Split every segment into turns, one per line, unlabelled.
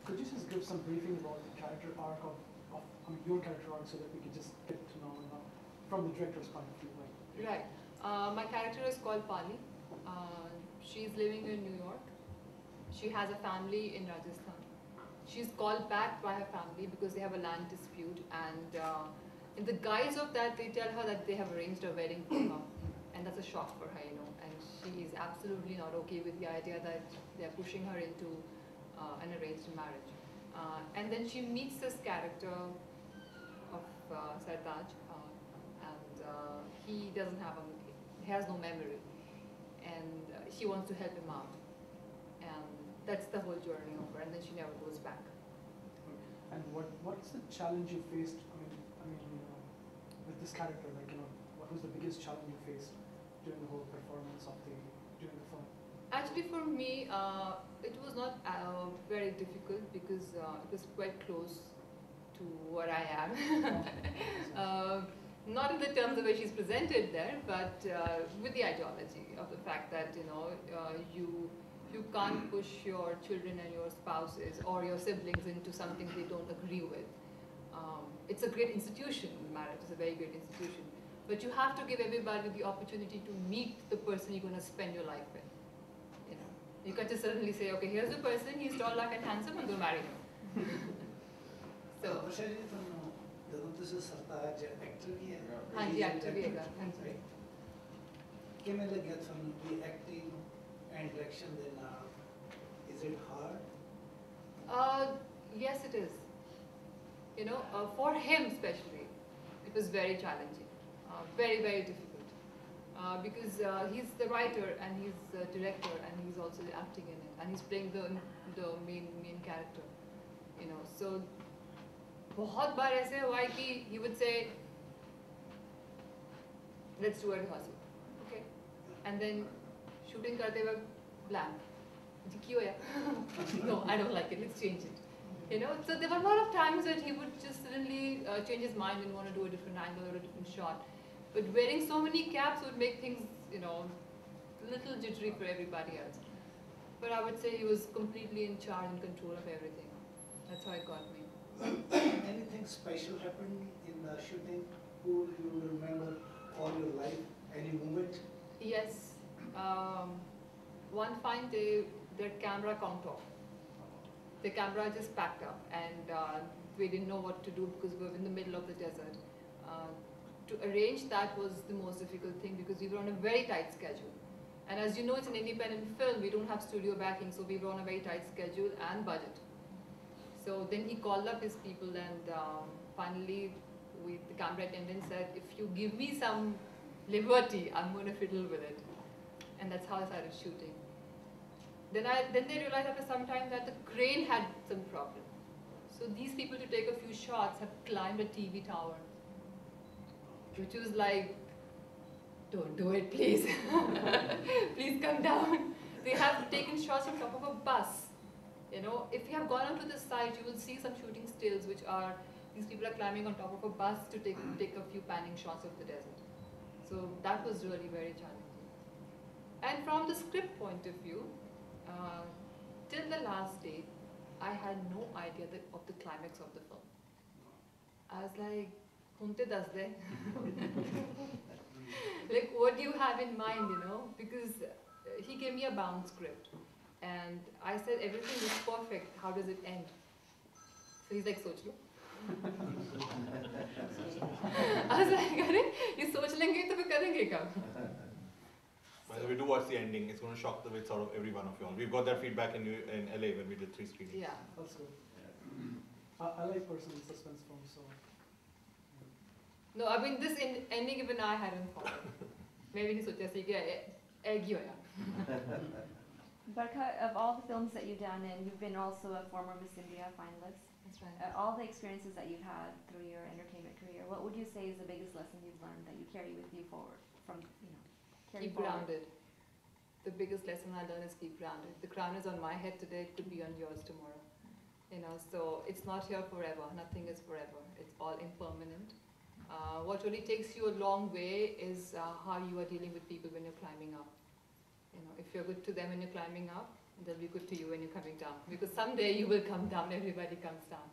Could you just give some briefing about the character arc of your character arc so that we could just get to know from the director's point of view? Like.
Right. My character is called Pali. She's living in New York. She has a family in Rajasthan. She's called back by her family because they have a land dispute, and in the guise of that, they tell her that they have arranged a wedding for her, and that's a shock for her, and she is absolutely not okay with the idea that they're pushing her into an arranged marriage. And then she meets this character of Sartaj, and he doesn't have he has no memory, and she wants to help him out, and that's the whole journey of her, and then she never goes back.
And what's the challenge you faced? With this character, what was the biggest challenge you faced during the whole performance during the film?
Actually, for me, it was not very difficult because it was quite close to what I am. Not in the terms of the way she's presented there, but with the ideology of the fact that you can't push your children and your spouses or your siblings into something they don't agree with. It's a great institution. Marriage is a very great institution, but you have to give everybody the opportunity to meet the person you're going to spend your life with. You can't just suddenly say, okay, here's the person, he's tall, dark, and handsome, I'm going to marry him. So.
this is SITAARRE actor भी है.
हाँ जी, actor भी है.
किमें लगे थोन the acting and direction then is it hard?
Yes, it is. For him especially, it was very challenging, very, very difficult, because he's the writer and he's the director and he's also acting in it and he's playing the main character. So बहुत बार ऐसे हुआ है कि he would say, let's do a rehearsal, okay, and then shooting करते वक्त blank. क्यों है? No, I don't like it. Let's change it. So there were a lot of times that he would just suddenly change his mind and want to do a different angle or a different shot. But wearing so many caps would make things, a little jittery for everybody else. But I would say he was completely in charge and control of everything. That's how it got me.
Anything special happened in the shooting? Who you remember all your life? Any moment?
Yes. One fine day, their camera conked off. The camera just packed up, and we didn't know what to do because we were in the middle of the desert. To arrange that was the most difficult thing because we were on a very tight schedule. And as you know, it's an independent film. We don't have studio backing, so we were on a very tight schedule and budget. So then he called up his people, and finally, the camera attendant said, if you give me some liberty, I'm going to fiddle with it. And that's how I started shooting. Then they realized after some time that the crane had some problem. So these people, to take a few shots, have climbed a TV tower, which was like, don't do it, please. Please come down. They have taken shots on top of a bus. If you have gone onto the site, you will see some shooting stills, which are, these people are climbing on top of a bus to take a few panning shots of the desert. So that was really very challenging. And from the script point of view, till the last day, I had no idea of the climax of the film. I was like, "Hunte das de." Like, what do you have in mind, Because he gave me a bound script, and I said everything is perfect. How does it end? So he's like, "Soch Lo." I was like, "Arey, ye soch lenge to fir karenge kab?"
By the way, do watch the ending. It's going to shock the wits out of every one of you all. We've got that feedback in LA when we did 3 screenings.
Yeah.
That's good. I like personal suspense films, so.
No, I mean, this ending even I hadn't thought of. Maybe he socha si ki egg hoya.
Barkha, of all the films that you've done, and you've been also a former Miss India finalist,
That's right.
all the experiences that you've had through your entertainment career, what would you say is the biggest lesson you've learned that you carry with you forward from,
Keep grounded. The biggest lesson I learned is keep grounded. The crown is on my head today, it could be on yours tomorrow. So it's not here forever. Nothing is forever. It's all impermanent. What really takes you a long way is how you are dealing with people when you're climbing up. If you're good to them when you're climbing up, They'll be good to you when you're coming down, because someday you will come down, everybody comes down.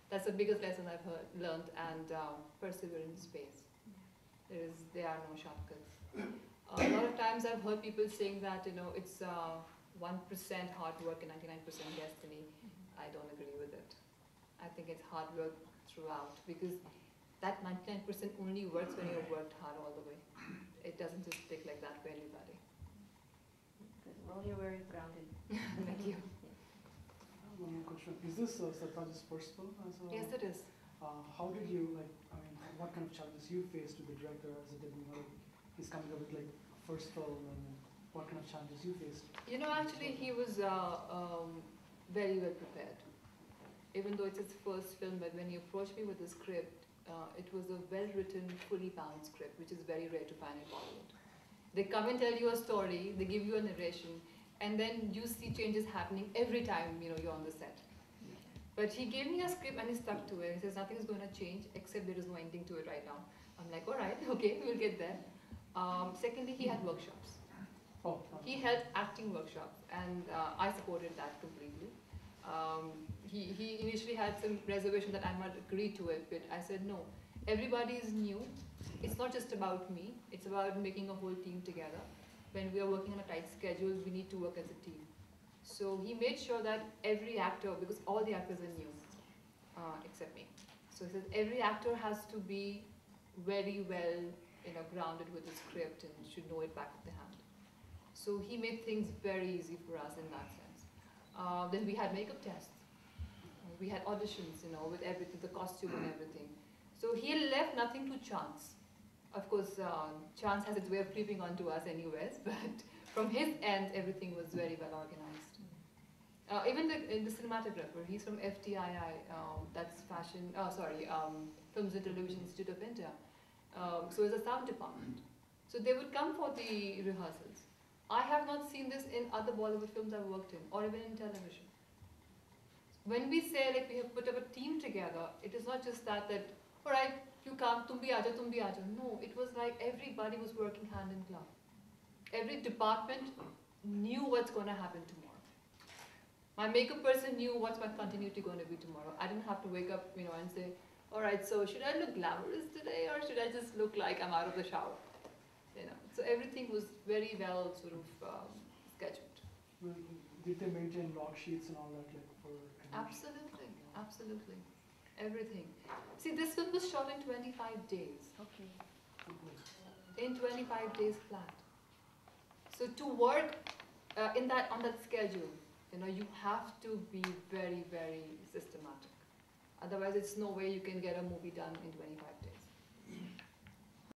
That's the biggest lesson I've learned, and perseverance pays. There are no shortcuts. A lot of times I've heard people saying that, it's 1% hard work and 99% destiny. I don't agree with it. I think it's hard work throughout, because that 99% only works when you've worked hard all the way. It doesn't just stick like that for anybody.
Roll your very grounded.
Thank you.
One more question. Is this SITAARRE's first film?
Yes, it is.
How did you, what kind of challenges you faced with the director as a debut? He's coming up with first film, and what kind of challenges you faced?
Actually, he was very well prepared. Even though it's his first film, but when he approached me with the script, it was a well-written, fully bound script, which is very rare to find in Bollywood. They come and tell you a story, they give you a narration, and then you see changes happening every time you're on the set. But he gave me a script and he stuck to it. He says nothing is going to change except there is no ending to it right now. I'm like, all right, okay, we'll get there. Secondly, he had workshops. He held acting workshops, and I supported that completely. He initially had some reservation that I might agree to it, but I said no. Everybody is new. It's not just about me. It's about making a whole team together. When we are working on a tight schedule, we need to work as a team. So he made sure that every actor, because all the actors are new, except me. So he says every actor has to be very well, grounded with the script and should know it back of the hand. So he made things very easy for us in that sense. Then we had makeup tests. We had auditions, with everything, the costume and everything. So he left nothing to chance. Of course, chance has its way of creeping onto us anyways, but from his end, everything was very well organized. Even the cinematographer, he's from FTII, that's Films and Television Institute of India. So it's a sound department. So they would come for the rehearsals. I have not seen this in other Bollywood films I've worked in, or even in television. When we say we have put up a team together, it is not just that, all right, you come, tum bhi aaja, tum bhi aaja. No, it was like everybody was working hand in glove. Every department knew what's going to happen tomorrow. My makeup person knew what's my continuity going to be tomorrow. I didn't have to wake up, and say, all right, so should I look glamorous today, or should I just look like I'm out of the shower? So everything was very well scheduled.
Well, did they maintain log sheets and all that for?
Absolutely, absolutely, everything. See, this film was shot in 25 days.
Okay.
In 25 days flat. So to work on that schedule, you have to be very, very systematic. Otherwise, it's no way you can get a movie done in 25 days.